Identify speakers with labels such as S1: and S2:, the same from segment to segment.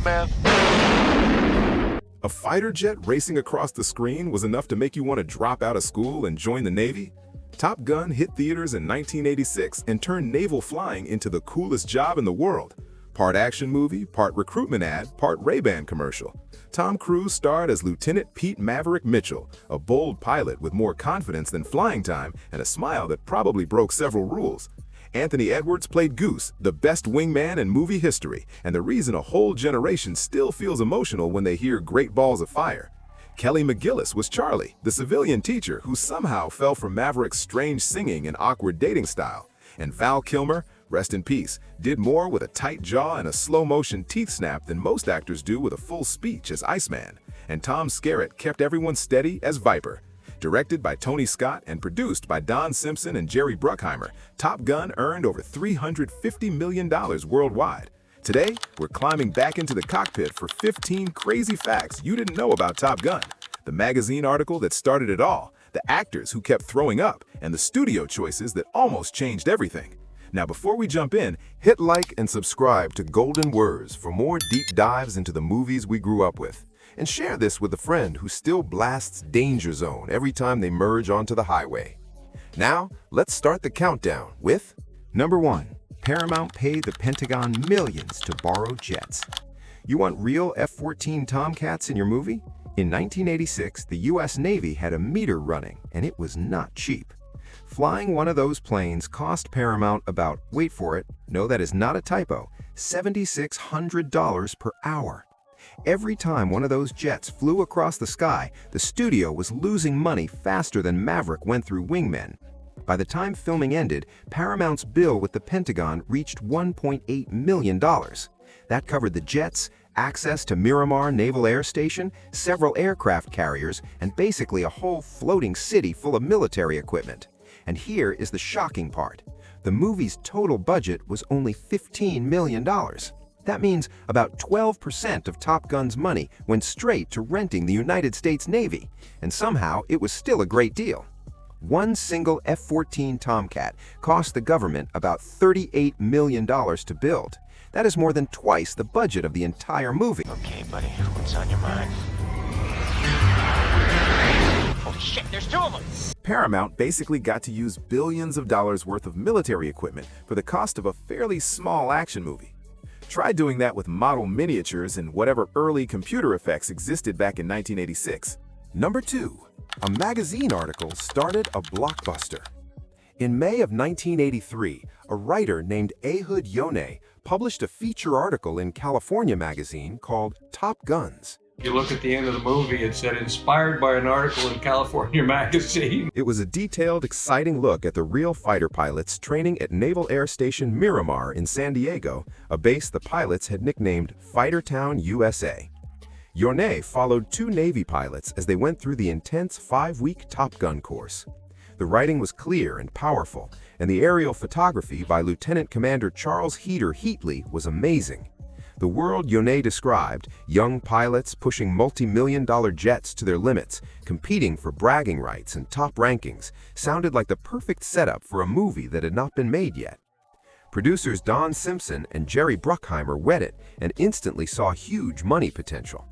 S1: man.
S2: A fighter jet racing across the screen was enough to make you want to drop out of school and join the Navy? Top Gun hit theaters in 1986 and turned naval flying into the coolest job in the world. Part action movie, part recruitment ad, part Ray-Ban commercial. Tom Cruise starred as Lieutenant Pete Maverick Mitchell, a bold pilot with more confidence than flying time and a smile that probably broke several rules. Anthony Edwards played Goose, the best wingman in movie history, and the reason a whole generation still feels emotional when they hear Great Balls of Fire. Kelly McGillis was Charlie, the civilian teacher who somehow fell for Maverick's strange singing and awkward dating style. And Val Kilmer, rest in peace, did more with a tight jaw and a slow-motion teeth snap than most actors do with a full speech as Iceman. And Tom Skerritt kept everyone steady as Viper. Directed by Tony Scott and produced by Don Simpson and Jerry Bruckheimer, Top Gun earned over $350 million worldwide. Today, we're climbing back into the cockpit for 15 crazy facts you didn't know about Top Gun, the magazine article that started it all, the actors who kept throwing up, and the studio choices that almost changed everything. Now, before we jump in, hit like and subscribe to Golden Words for more deep dives into the movies we grew up with. And share this with a friend who still blasts Danger Zone every time they merge onto the highway. Now, let's start the countdown with Number 1. Paramount paid the Pentagon millions to borrow jets. You want real F-14 Tomcats in your movie? In 1986, the U.S. Navy had a meter running, and it was not cheap. Flying one of those planes cost Paramount about, wait for it, no, that is not a typo, $7,600 per hour. Every time one of those jets flew across the sky, the studio was losing money faster than Maverick went through wingmen. By the time filming ended, Paramount's bill with the Pentagon reached $1.8 million. That covered the jets, access to Miramar Naval Air Station, several aircraft carriers, and basically a whole floating city full of military equipment. And here is the shocking part. The movie's total budget was only $15 million. That means about 12% of Top Gun's money went straight to renting the United States Navy, and somehow it was still a great deal. One single F-14 Tomcat cost the government about $38 million to build. That is more than twice the budget of the entire movie.
S1: Okay, buddy, what's on your mind? Oh shit, there's two of them!
S2: Paramount basically got to use billions of dollars worth of military equipment for the cost of a fairly small action movie. Try doing that with model miniatures and whatever early computer effects existed back in 1986. Number 2. A magazine article started a blockbuster. In May of 1983, a writer named Ehud Yoneh published a feature article in California magazine called Top Guns.
S3: You look at the end of the movie, it said inspired by an article in California magazine.
S2: It was a detailed, exciting look at the real fighter pilots training at Naval Air Station Miramar in San Diego, a base the pilots had nicknamed Fighter Town, USA. Yoneh followed 2 Navy pilots as they went through the intense 5-week Top Gun course. The writing was clear and powerful, and the aerial photography by Lieutenant Commander Charles Heater Heatley was amazing. The world Yoneh described, young pilots pushing multi-million-dollar jets to their limits, competing for bragging rights and top rankings, sounded like the perfect setup for a movie that had not been made yet. Producers Don Simpson and Jerry Bruckheimer read it and instantly saw huge money potential.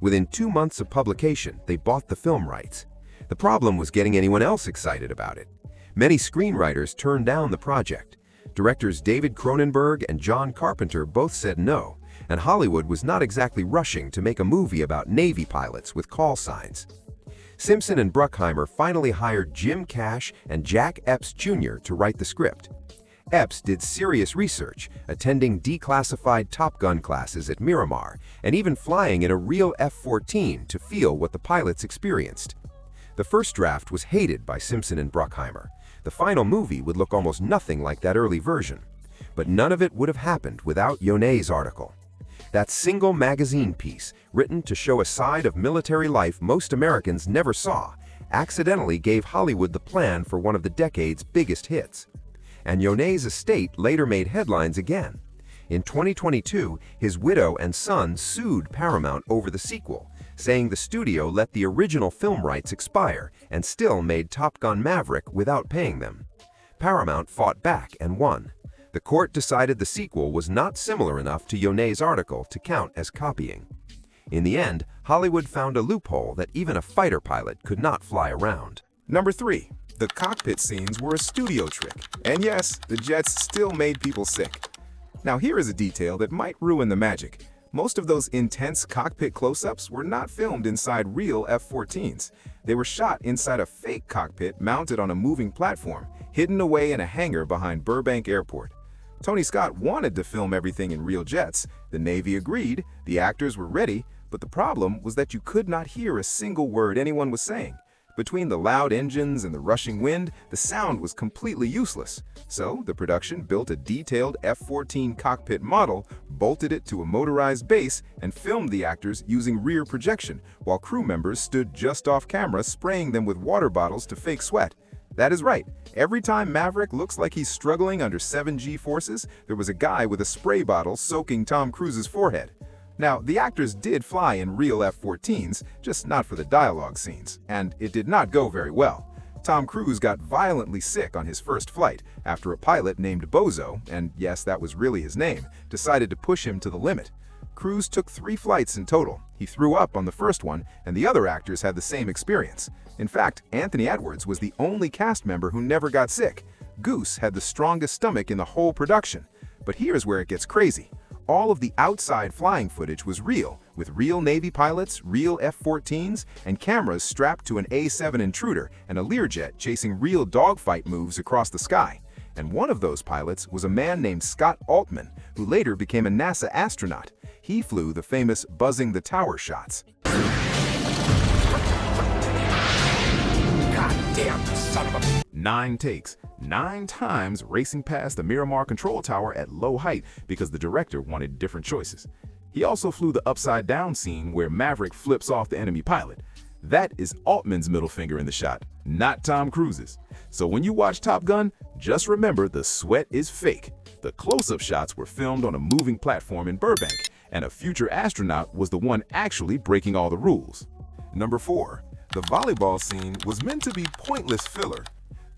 S2: Within 2 months of publication, they bought the film rights. The problem was getting anyone else excited about it. Many screenwriters turned down the project. Directors David Cronenberg and John Carpenter both said no, and Hollywood was not exactly rushing to make a movie about Navy pilots with call signs. Simpson and Bruckheimer finally hired Jim Cash and Jack Epps Jr. to write the script. Epps did serious research, attending declassified Top Gun classes at Miramar, and even flying in a real F-14 to feel what the pilots experienced. The first draft was hated by Simpson and Bruckheimer. The final movie would look almost nothing like that early version. But none of it would have happened without Yoneh's article. That single magazine piece, written to show a side of military life most Americans never saw, accidentally gave Hollywood the plan for one of the decade's biggest hits. And Yoneh's estate later made headlines again. In 2022, his widow and son sued Paramount over the sequel, saying the studio let the original film rights expire and still made Top Gun Maverick without paying them. Paramount fought back and won. The court decided the sequel was not similar enough to Yone's article to count as copying. In the end, Hollywood found a loophole that even a fighter pilot could not fly around.
S4: Number 3. The cockpit scenes were a studio trick. And yes, the jets still made people sick. Now here is a detail that might ruin the magic. Most of those intense cockpit close-ups were not filmed inside real F-14s. They were shot inside a fake cockpit mounted on a moving platform, hidden away in a hangar behind Burbank Airport. Tony Scott wanted to film everything in real jets. The Navy agreed, the actors were ready, but the problem was that you could not hear a single word anyone was saying. Between the loud engines and the rushing wind, the sound was completely useless. So, the production built a detailed F-14 cockpit model, bolted it to a motorized base, and filmed the actors using rear projection, while crew members stood just off camera spraying them with water bottles to fake sweat. That is right. Every time Maverick looks like he's struggling under 7G forces, there was a guy with a spray bottle soaking Tom Cruise's forehead. Now, the actors did fly in real F-14s, just not for the dialogue scenes, and it did not go very well. Tom Cruise got violently sick on his first flight after a pilot named Bozo, and yes, that was really his name, decided to push him to the limit. Cruise took 3 flights in total. He threw up on the first one, and the other actors had the same experience. In fact, Anthony Edwards was the only cast member who never got sick. Goose had the strongest stomach in the whole production. But here's where it gets crazy. All of the outside flying footage was real, with real Navy pilots, real F-14s, and cameras strapped to an A-7 intruder and a Learjet chasing real dogfight moves across the sky. And one of those pilots was a man named Scott Altman, who later became a NASA astronaut. He flew the famous buzzing the tower shots.
S1: Goddamn son of a...
S4: 9 takes, 9 times racing past the Miramar control tower at low height because the director wanted different choices. He also flew the upside-down scene where Maverick flips off the enemy pilot. That is Altman's middle finger in the shot, not Tom Cruise's. So when you watch Top Gun, just remember the sweat is fake. The close-up shots were filmed on a moving platform in Burbank, and a future astronaut was the one actually breaking all the rules. Number 4. The volleyball scene was meant to be pointless filler.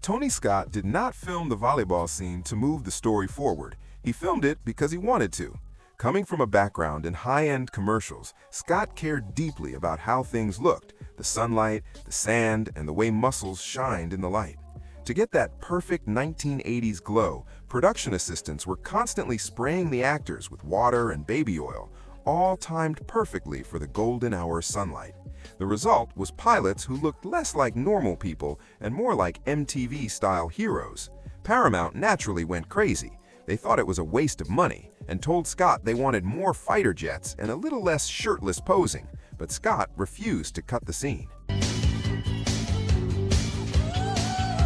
S4: Tony Scott did not film the volleyball scene to move the story forward. He filmed it because he wanted to. Coming from a background in high-end commercials, Scott cared deeply about how things looked, the sunlight, the sand, and the way muscles shined in the light. To get that perfect 1980s glow, production assistants were constantly spraying the actors with water and baby oil, all timed perfectly for the golden hour sunlight. The result was pilots who looked less like normal people and more like MTV-style heroes. Paramount naturally went crazy. They thought it was a waste of money and told Scott they wanted more fighter jets and a little less shirtless posing, but Scott refused to cut the scene.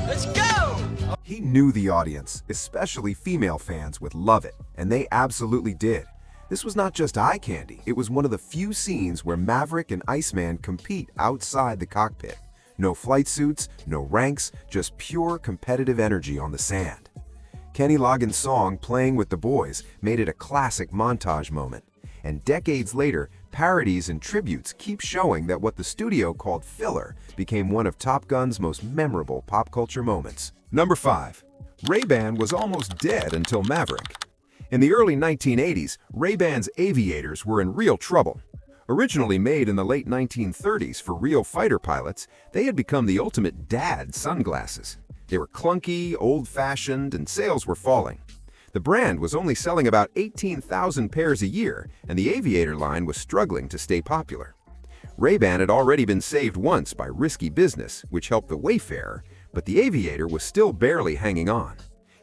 S1: Let's go!
S4: He knew the audience, especially female fans, would love it, and they absolutely did. This was not just eye candy, it was one of the few scenes where Maverick and Iceman compete outside the cockpit. No flight suits, no ranks, just pure competitive energy on the sand. Kenny Loggins' song Playing with the Boys made it a classic montage moment. And decades later, parodies and tributes keep showing that what the studio called filler became one of Top Gun's most memorable pop culture moments. Number 5. Ray-Ban was almost dead until Maverick. In the early 1980s, Ray-Ban's aviators were in real trouble. Originally made in the late 1930s for real fighter pilots, they had become the ultimate dad sunglasses. They were clunky, old-fashioned, and sales were falling. The brand was only selling about 18,000 pairs a year, and the aviator line was struggling to stay popular. Ray-Ban had already been saved once by risky business, which helped the Wayfarer, but the aviator was still barely hanging on.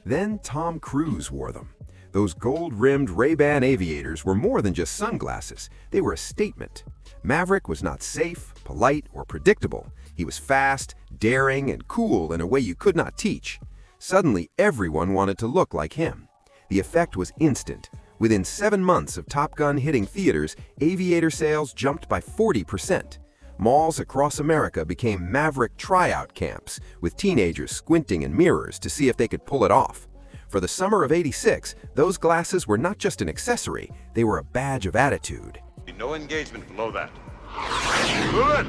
S4: Then Tom Cruise wore them. Those gold-rimmed Ray-Ban aviators were more than just sunglasses. They were a statement. Maverick was not safe, polite, or predictable. He was fast, daring, and cool in a way you could not teach. Suddenly, everyone wanted to look like him. The effect was instant. Within 7 months of Top Gun hitting theaters, aviator sales jumped by 40%. Malls across America became Maverick tryout camps, with teenagers squinting in mirrors to see if they could pull it off. For the summer of '86, those glasses were not just an accessory, they were a badge of attitude.
S5: No engagement below that. Good!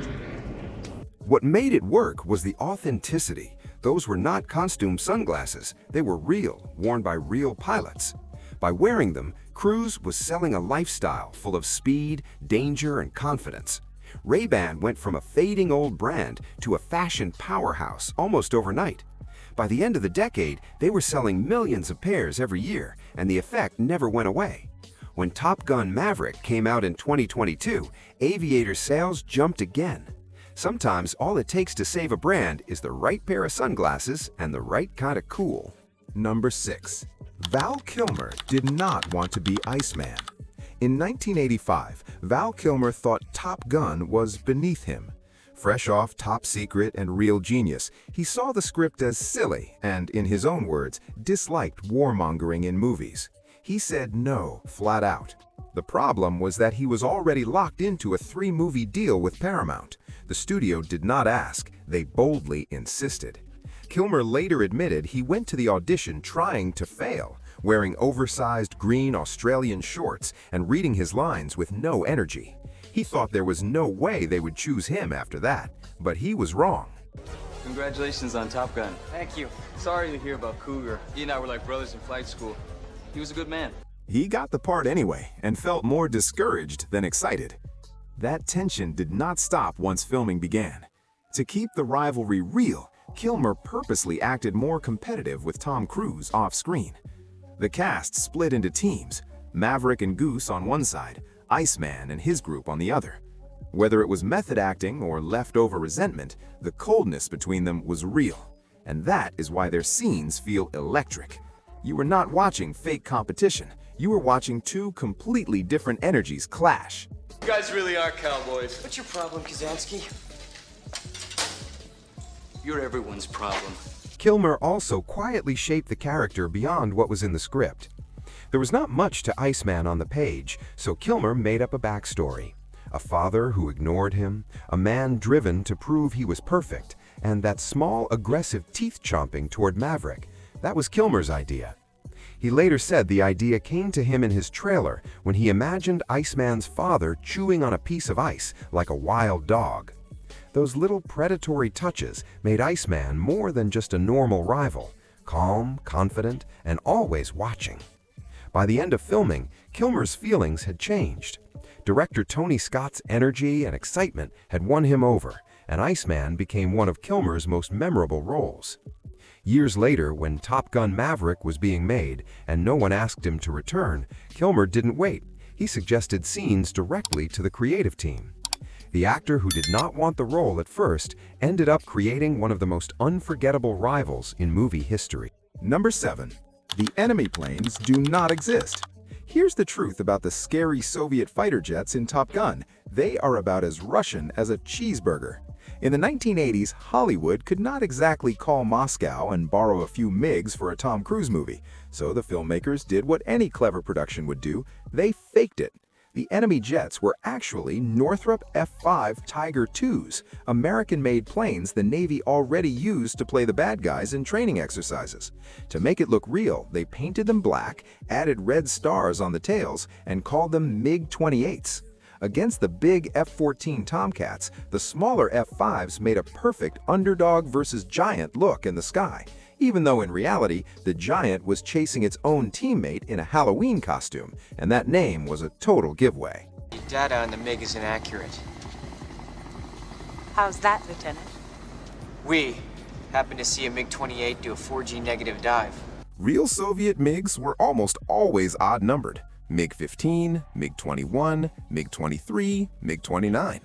S4: What made it work was the authenticity.
S2: Those were not costume sunglasses. They were real, worn by real pilots. By wearing them, Cruise was selling a lifestyle full of speed, danger, and confidence. Ray-Ban went from a fading old brand to a fashion powerhouse almost overnight. By the end of the decade, they were selling millions of pairs every year, and the effect never went away. When Top Gun Maverick came out in 2022, aviator sales jumped again. Sometimes all it takes to save a brand is the right pair of sunglasses and the right kind of cool.
S4: Number 6. Val Kilmer did not want to be Iceman. In 1985, Val Kilmer thought Top Gun was beneath him. Fresh off Top Secret and Real Genius, he saw the script as silly and, in his own words, disliked warmongering in movies. He said no, flat out. The problem was that he was already locked into a 3-movie deal with Paramount. The studio did not ask, they boldly insisted. Kilmer later admitted he went to the audition trying to fail, wearing oversized green Australian shorts and reading his lines with no energy. He thought there was no way they would choose him after that, but he was wrong.
S6: Congratulations on Top Gun. Thank you. Sorry to hear about Cougar. He and I were like brothers in flight school. He was a good man.
S4: He got the part anyway and felt more discouraged than excited. That tension did not stop once filming began. To keep the rivalry real, Kilmer purposely acted more competitive with Tom Cruise off-screen. The cast split into teams, Maverick and Goose on one side, Iceman and his group on the other. Whether it was method acting or leftover resentment, the coldness between them was real. And that is why their scenes feel electric. You were not watching fake competition. You were watching two completely different energies clash.
S6: You guys really are cowboys.
S1: What's your problem, Kazansky?
S6: You're everyone's problem.
S2: Kilmer also quietly shaped the character beyond what was in the script. There was not much to Iceman on the page, so Kilmer made up a backstory. A father who ignored him, a man driven to prove he was perfect, and that small, aggressive teeth-chomping toward Maverick. That was Kilmer's idea. He later said the idea came to him in his trailer when he imagined Iceman's father chewing on a piece of ice like a wild dog. Those little predatory touches made Iceman more than just a normal rival, calm, confident, and always watching. By the end of filming, Kilmer's feelings had changed. Director Tony Scott's energy and excitement had won him over, and Iceman became one of Kilmer's most memorable roles. Years later, when Top Gun Maverick was being made and no one asked him to return, Kilmer didn't wait. He suggested scenes directly to the creative team. The actor who did not want the role at first ended up creating one of the most unforgettable rivals in movie history.
S4: Number 7. The enemy planes do not exist. Here's the truth about the scary Soviet fighter jets in Top Gun. They are about as Russian as a cheeseburger. In the 1980s, Hollywood could not exactly call Moscow and borrow a few MiGs for a Tom Cruise movie, so the filmmakers did what any clever production would do: they faked it. The enemy jets were actually Northrop F-5 Tiger IIs, American-made planes the Navy already used to play the bad guys in training exercises. To make it look real, they painted them black, added red stars on the tails, and called them MiG-28s. Against the big F-14 Tomcats, the smaller F-5s made a perfect underdog versus giant look in the sky, even though in reality, the giant was chasing its own teammate in a Halloween costume, and that name was a total giveaway.
S1: Your data on the MiG is inaccurate.
S7: How's that, Lieutenant?
S1: We happened to see a MiG-28 do a 4G negative dive.
S4: Real Soviet MiGs were almost always odd-numbered: MiG-15, MiG-21, MiG-23, MiG-29.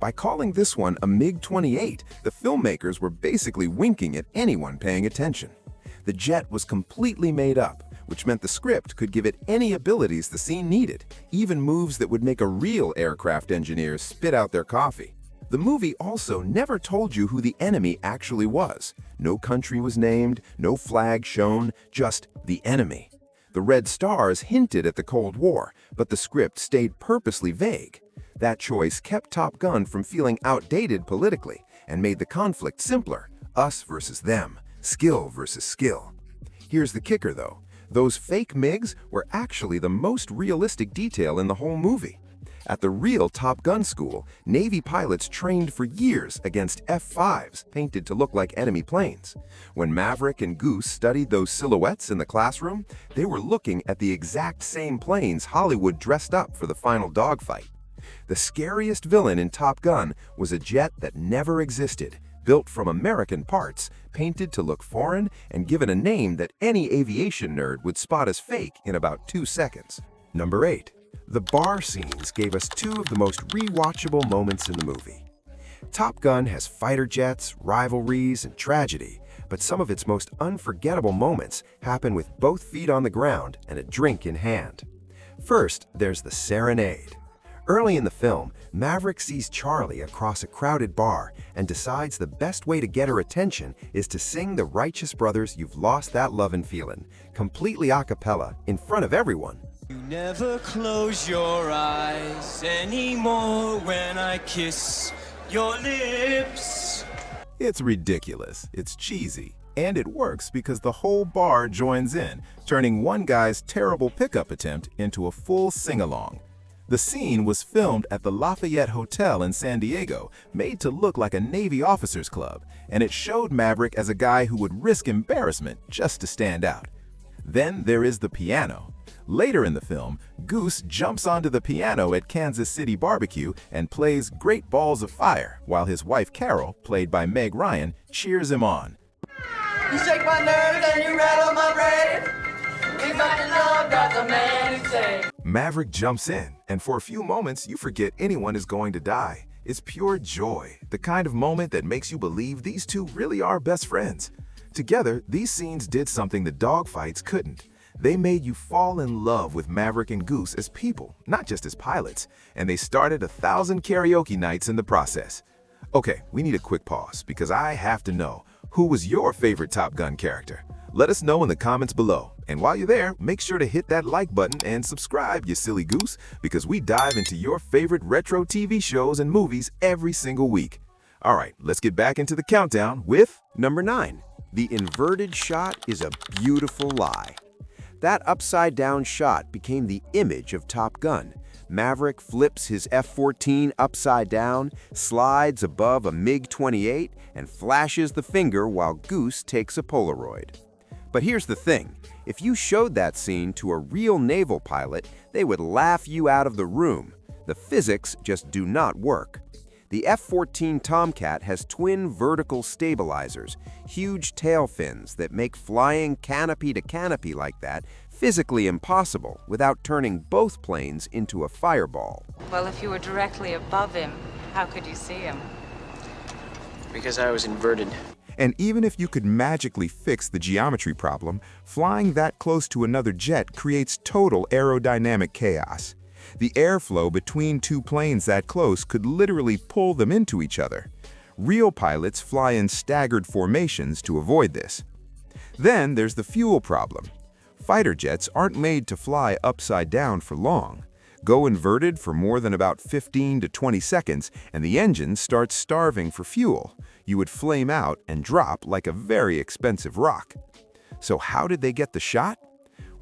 S4: By calling this one a MiG-28, the filmmakers were basically winking at anyone paying attention. The jet was completely made up, which meant the script could give it any abilities the scene needed, even moves that would make a real aircraft engineer spit out their coffee. The movie also never told you who the enemy actually was. No country was named, no flag shown, just the enemy. The red stars hinted at the Cold War, but the script stayed purposely vague. That choice kept Top Gun from feeling outdated politically and made the conflict simpler: us versus them, skill versus skill. Here's the kicker though: those fake MiGs were actually the most realistic detail in the whole movie.
S2: At the real Top Gun school, Navy pilots trained for years against F-5s painted to look like enemy planes. When Maverick and Goose studied those silhouettes in the classroom, they were looking at the exact same planes Hollywood dressed up for the final dogfight. The scariest villain in Top Gun was a jet that never existed, built from American parts, painted to look foreign, and given a name that any aviation nerd would spot as fake in about 2 seconds. Number 8. The bar scenes gave us two of the most rewatchable moments in the movie. Top Gun has fighter jets, rivalries, and tragedy, but some of its most unforgettable moments happen with both feet on the ground and a drink in hand. First, there's the serenade. Early in the film, Maverick sees Charlie across a crowded bar and decides the best way to get her attention is to sing the Righteous Brothers' "You've Lost That Lovin' Feelin', completely a cappella in front of everyone.
S6: You never close your eyes anymore when I kiss your lips.
S4: It's ridiculous, it's cheesy, and it works because the whole bar joins in, turning one guy's terrible pickup attempt into a full sing-along. The scene was filmed at the Lafayette Hotel in San Diego, made to look like a Navy officers club, and it showed Maverick as a guy who would risk embarrassment just to stand out. Then there is the piano. Later in the film, Goose jumps onto the piano at Kansas City Barbecue and plays Great Balls of Fire, while his wife Carol, played by Meg Ryan, cheers him on.
S7: You shake my nerves and you rattle my brain. We got the love, got the man who say.
S4: Maverick jumps in, and for a few moments you forget anyone is going to die. It's pure joy, the kind of moment that makes you believe these two really are best friends. Together, these scenes did something the dogfights couldn't. They made you fall in love with Maverick and Goose as people, not just as pilots, and they started 1,000 karaoke nights in the process. Okay, we need a quick pause because I have to know, who was your favorite Top Gun character? Let us know in the comments below. And while you're there, make sure to hit that like button and subscribe, you silly goose, because we dive into your favorite retro TV shows and movies every single week. All right, let's get back into the countdown with
S2: Number 9. The inverted shot is a beautiful lie. That upside-down shot became the image of Top Gun. Maverick flips his F-14 upside down, slides above a MiG-28, and flashes the finger while Goose takes a Polaroid. But here's the thing. If you showed that scene to a real naval pilot, they would laugh you out of the room. The physics just do not work. The F-14 Tomcat has twin vertical stabilizers, huge tail fins that make flying canopy to canopy like that physically impossible without turning both planes into a fireball.
S8: Well, if you were directly above him, how could you see him?
S1: Because I was inverted.
S4: And even if you could magically fix the geometry problem, flying that close to another jet creates total aerodynamic chaos. The airflow between two planes that close could literally pull them into each other. Real pilots fly in staggered formations to avoid this. Then there's the fuel problem. Fighter jets aren't made to fly upside down for long. Go inverted for more than about 15 to 20 seconds, and the engine starts starving for fuel. You would flame out and drop like a very expensive rock. So how did they get the shot?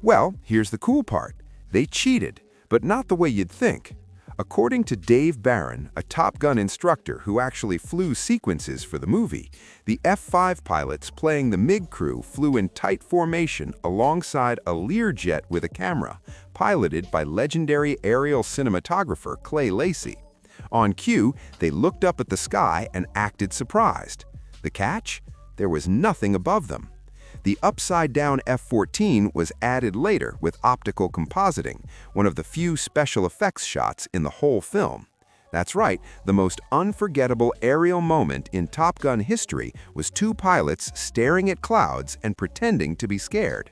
S4: Well, here's the cool part. They cheated, but not the way you'd think. According to Dave Barron, a Top Gun instructor who actually flew sequences for the movie, the F-5 pilots playing the MiG crew flew in tight formation alongside a Learjet with a camera, piloted by legendary aerial cinematographer Clay Lacy. On cue, they looked up at the sky and acted surprised. The catch? There was nothing above them. The upside-down F-14 was added later with optical compositing, one of the few special effects shots in the whole film. That's right, the most unforgettable aerial moment in Top Gun history was two pilots staring at clouds and pretending to be scared.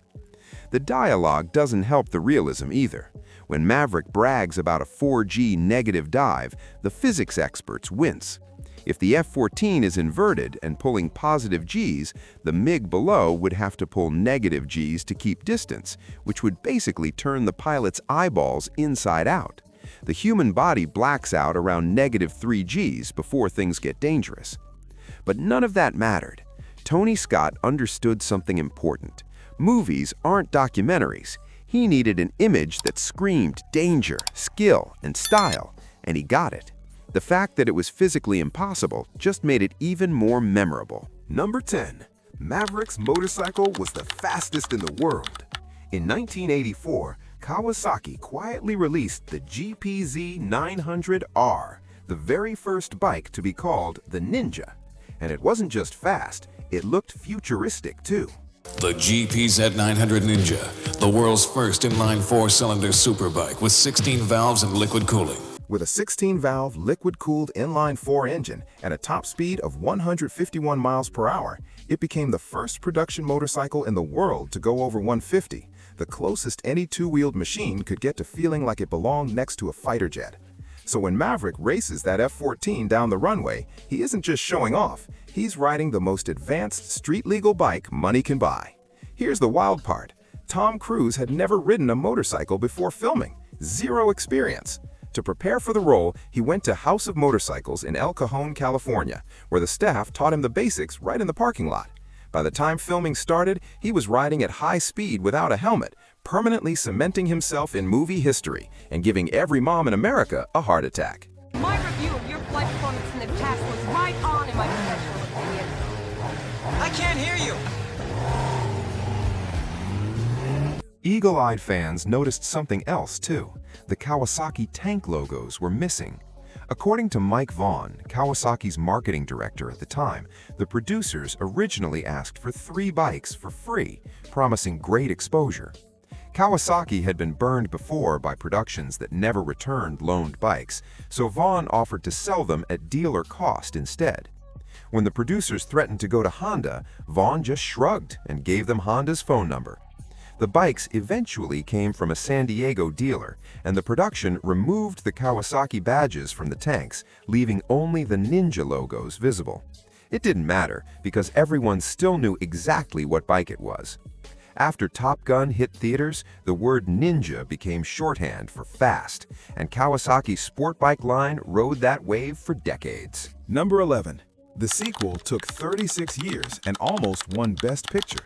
S4: The dialogue doesn't help the realism either. When Maverick brags about a 4G negative dive, the physics experts wince. If the F-14 is inverted and pulling positive Gs, the MiG below would have to pull negative Gs to keep distance, which would basically turn the pilot's eyeballs inside out. The human body blacks out around -3 Gs before things get dangerous. But none of that mattered. Tony Scott understood something important. Movies aren't documentaries. He needed an image that screamed danger, skill, and style,
S2: and he got it. The fact that it was physically impossible just made it even more memorable.
S4: Number 10. Maverick's motorcycle was the fastest in the world. In 1984, Kawasaki quietly released the GPZ 900R, the very first bike to be called the Ninja. And it wasn't just fast, it looked futuristic too.
S9: The GPZ 900 Ninja, the world's first inline four-cylinder superbike with 16 valves and liquid cooling.
S4: With a 16-valve liquid-cooled inline-4 engine and a top speed of 151 miles per hour, it became the first production motorcycle in the world to go over 150, the closest any two-wheeled machine could get to feeling like it belonged next to a fighter jet. So when Maverick races that F-14 down the runway, he isn't just showing off, he's riding the most advanced street-legal bike money can buy. Here's the wild part. Tom Cruise had never ridden a motorcycle before filming. Zero experience. To prepare for the role, he went to House of Motorcycles in El Cajon, California, where the staff taught him the basics right in the parking lot. By the time filming started, he was riding at high speed without a helmet, permanently cementing himself in movie history and giving every mom in America a heart attack.
S10: My review of your flight performance in the test was right on in my professional opinion.
S1: I can't hear you.
S2: Eagle-eyed fans noticed something else too. The Kawasaki tank logos were missing. According to Mike Vaughn, Kawasaki's marketing director at the time, the producers originally asked for 3 bikes for free, promising great exposure. Kawasaki had been burned before by productions that never returned loaned bikes, so Vaughn offered to sell them at dealer cost instead. When the producers threatened to go to Honda, Vaughn just shrugged and gave them Honda's phone number. The bikes eventually came from a San Diego dealer, and the production removed the Kawasaki badges from the tanks, leaving only the Ninja logos visible. It didn't matter, because everyone still knew exactly what bike it was. After Top Gun hit theaters, the word Ninja became shorthand for fast, and Kawasaki's sport bike line rode that wave for decades.
S4: Number 11. The sequel took 36 years and almost won Best Picture.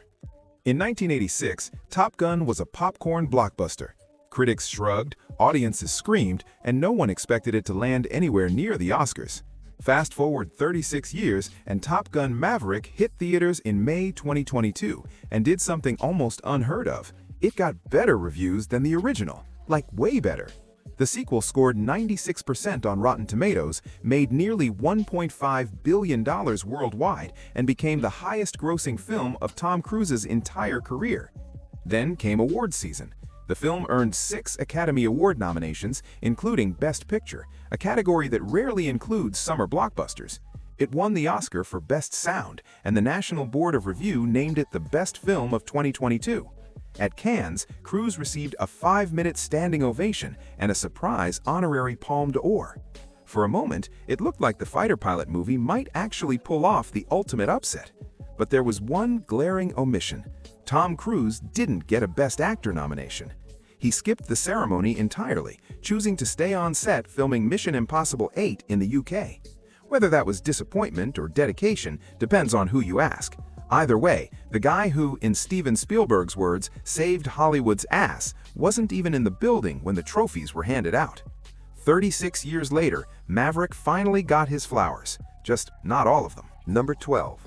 S4: In 1986, Top Gun was a popcorn blockbuster. Critics shrugged, audiences screamed, and no one expected it to land anywhere near the Oscars. Fast forward 36 years, and Top Gun Maverick hit theaters in May 2022 and did something almost unheard of. It got better reviews than the original, like way better. The sequel scored 96% on Rotten Tomatoes, made nearly $1.5 billion worldwide, and became the highest-grossing film of Tom Cruise's entire career. Then came awards season. The film earned 6 Academy Award nominations, including Best Picture, a category that rarely includes summer blockbusters. It won the Oscar for Best Sound, and the National Board of Review named it the Best Film of 2022. At Cannes, Cruise received a 5-minute standing ovation and a surprise honorary Palme d'Or. For a moment, it looked like the fighter pilot movie might actually pull off the ultimate upset. But there was one glaring omission. Tom Cruise didn't get a Best Actor nomination. He skipped the ceremony entirely, choosing to stay on set filming Mission Impossible 8 in the UK. Whether that was disappointment or dedication depends on who you ask. Either way, the guy who, in Steven Spielberg's words, saved Hollywood's ass wasn't even in the building when the trophies were handed out. 36 years later, Maverick finally got his flowers, just not all of them.
S2: Number 12.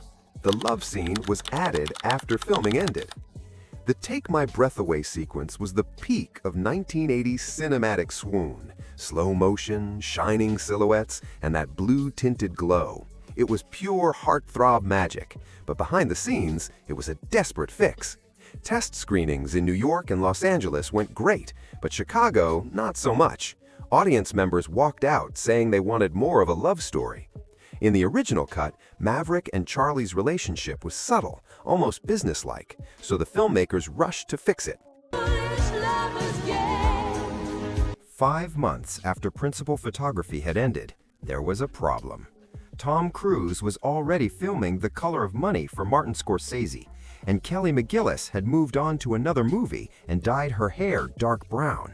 S2: The love scene was added after filming ended. The Take My Breath Away sequence was the peak of 1980's cinematic swoon. Slow motion, shining silhouettes, and that blue-tinted glow. It was pure heartthrob magic, but behind the scenes, it was a desperate fix. Test screenings in New York and Los Angeles went great, but Chicago, not so much. Audience members walked out saying they wanted more of a love story. In the original cut, Maverick and Charlie's relationship was subtle, almost businesslike, so the filmmakers rushed to fix it. 5 months after principal photography had ended, there was a problem. Tom Cruise was already filming The Color of Money for Martin Scorsese, and Kelly McGillis had moved on to another movie and dyed her hair dark brown.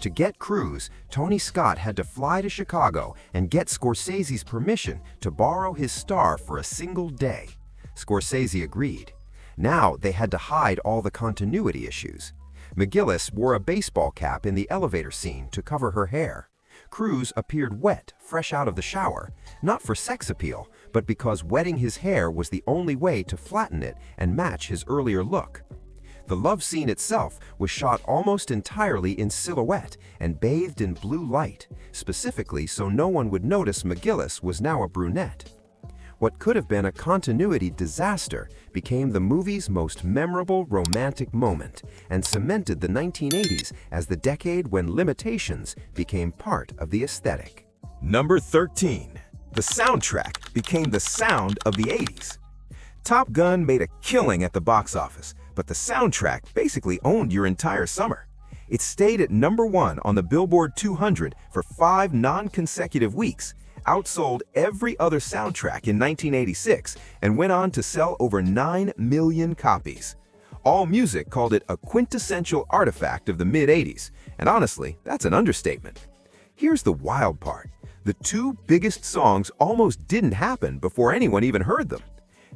S2: To get Cruise, Tony Scott had to fly to Chicago and get Scorsese's permission to borrow his star for a single day. Scorsese agreed. Now they had to hide all the continuity issues. McGillis wore a baseball cap in the elevator scene to cover her hair. Cruise appeared wet, fresh out of the shower, not for sex appeal, but because wetting his hair was the only way to flatten it and match his earlier look. The love scene itself was shot almost entirely in silhouette and bathed in blue light, specifically so no one would notice McGillis was now a brunette. What could have been a continuity disaster became the movie's most memorable romantic moment and cemented the 1980s as the decade when limitations became part of the aesthetic.
S4: Number 13. The soundtrack became the sound of the 80s. Top Gun made a killing at the box office, but the soundtrack basically owned your entire summer. It stayed at number 1 on the Billboard 200 for 5 non-consecutive weeks, outsold every other soundtrack in 1986, and went on to sell over 9 million copies. AllMusic called it a quintessential artifact of the mid-80s, and honestly, that's an understatement. Here's the wild part. The 2 biggest songs almost didn't happen before anyone even heard them.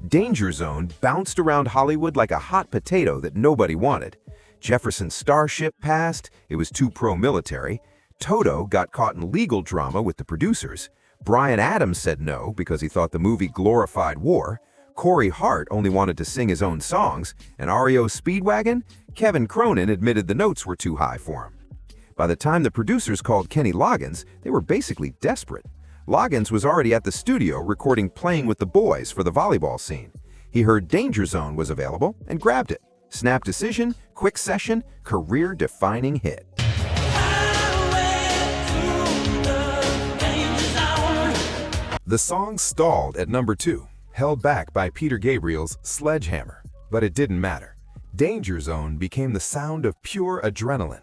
S4: Danger Zone bounced around Hollywood like a hot potato that nobody wanted. Jefferson's Starship passed, it was too pro-military. Toto got caught in legal drama with the producers. Bryan Adams said no because he thought the movie glorified war. Corey Hart only wanted to sing his own songs. And REO Speedwagon? Kevin Cronin admitted the notes were too high for him. By the time the producers called Kenny Loggins, they were basically desperate. Loggins was already at the studio recording Playing with the Boys for the volleyball scene. He heard Danger Zone was available and grabbed it. Snap decision, quick session, career-defining hit. The song stalled at number 2, held back by Peter Gabriel's Sledgehammer. But it didn't matter. Danger Zone became the sound of pure adrenaline.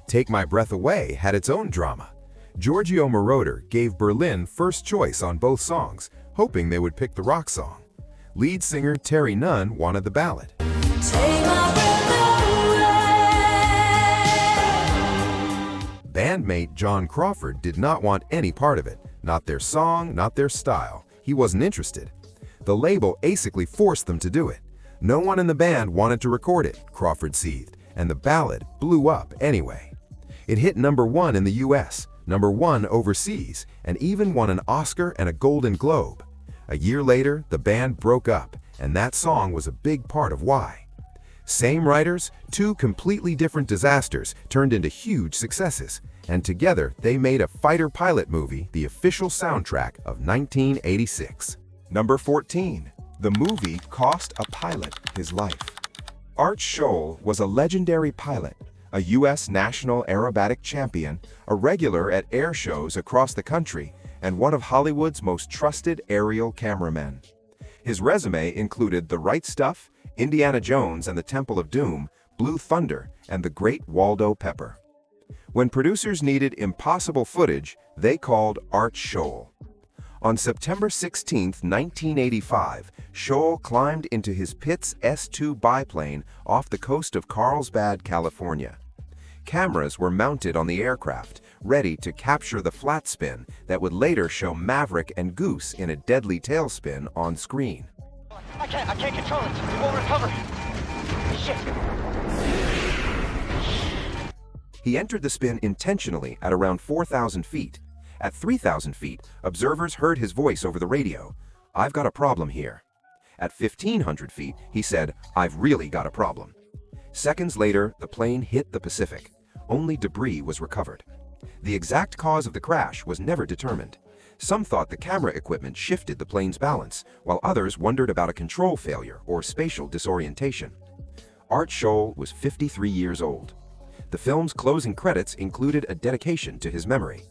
S4: Take My Breath Away had its own drama. Giorgio Moroder gave Berlin first choice on both songs, hoping they would pick the rock song. Lead singer Terry Nunn wanted the ballad. Bandmate John Crawford did not want any part of it. Not their song, not their style. He wasn't interested. The label basically forced them to do it. No one in the band wanted to record it, Crawford seethed, and the ballad blew up anyway. It hit number 1 in the US, number 1 overseas, and even won an Oscar and a Golden Globe. A year later, the band broke up, and that song was a big part of why. Same writers, 2 completely different disasters turned into huge successes, and together they made a fighter pilot movie the official soundtrack of 1986. Number 14. The movie cost a pilot his life. Art Scholl was a legendary pilot, a U.S. national aerobatic champion, a regular at air shows across the country, and one of Hollywood's most trusted aerial cameramen. His resume included The Right Stuff, Indiana Jones and the Temple of Doom, Blue Thunder, and The Great Waldo Pepper. When producers needed impossible footage, they called Art Scholl. On September 16, 1985, Scholl climbed into his Pitts S-2 biplane off the coast of Carlsbad, California. Cameras were mounted on the aircraft, ready to capture the flat spin that would later show Maverick and Goose in a deadly tailspin on screen.
S7: I can't control it. It won't recover. Shit.
S2: He entered the spin intentionally at around 4,000 feet. At 3,000 feet, observers heard his voice over the radio. "I've got a problem here." At 1,500 feet, he said, "I've really got a problem." Seconds later, the plane hit the Pacific. Only debris was recovered. The exact cause of the crash was never determined. Some thought the camera equipment shifted the plane's balance, while others wondered about a control failure or spatial disorientation. Art Scholl was 53 years old. The film's closing credits included a dedication to his memory.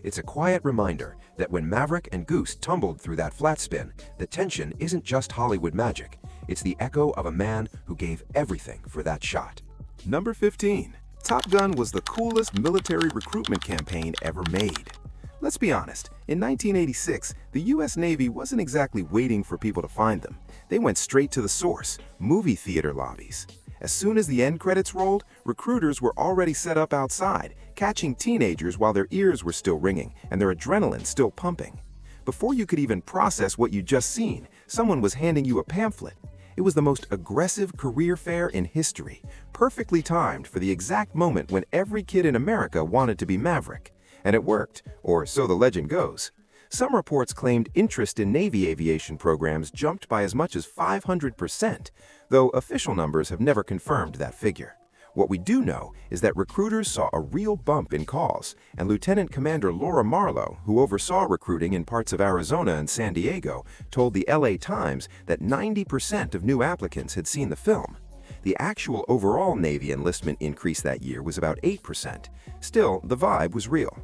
S2: It's a quiet reminder that when Maverick and Goose tumbled through that flat spin, the tension isn't just Hollywood magic. It's the echo of a man who gave everything for that shot.
S4: Number 15. Top Gun was the coolest military recruitment campaign ever made. Let's be honest, in 1986, the US Navy wasn't exactly waiting for people to find them. They went straight to the source, movie theater lobbies. As soon as the end credits rolled, recruiters were already set up outside, catching teenagers while their ears were still ringing and their adrenaline still pumping. Before you could even process what you'd just seen, someone was handing you a pamphlet. It was the most aggressive career fair in history, perfectly timed for the exact moment when every kid in America wanted to be Maverick.
S2: And it worked, or so the legend goes. Some reports claimed interest in Navy aviation programs jumped by as much as 500%, though official numbers have never confirmed that figure. What we do know is that recruiters saw a real bump in calls, and Lieutenant Commander Laura Marlowe, who oversaw recruiting in parts of Arizona and San Diego, told the LA Times that 90% of new applicants had seen the film. The actual overall Navy enlistment increase that year was about 8%. Still, the vibe was real.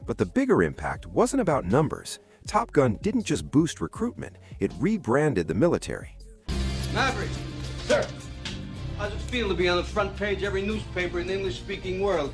S2: But the bigger impact wasn't about numbers. Top Gun didn't just boost recruitment, it rebranded the military.
S11: Maverick, sir. How's it feel to be on the front page of every newspaper in the English-speaking world?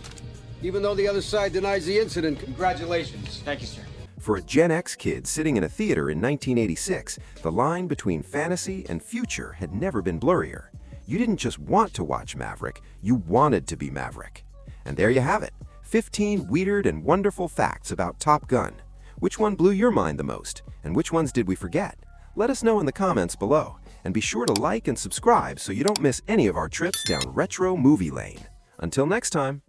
S11: Even though the other side denies the incident, congratulations.
S1: Thank you, sir.
S2: For a Gen X kid sitting in a theater in 1986, the line between fantasy and future had never been blurrier. You didn't just want to watch Maverick, you wanted to be Maverick. And there you have it, 15 weird and wonderful facts about Top Gun. Which one blew your mind the most, and which ones did we forget? Let us know in the comments below, and be sure to like and subscribe so you don't miss any of our trips down retro movie lane. Until next time.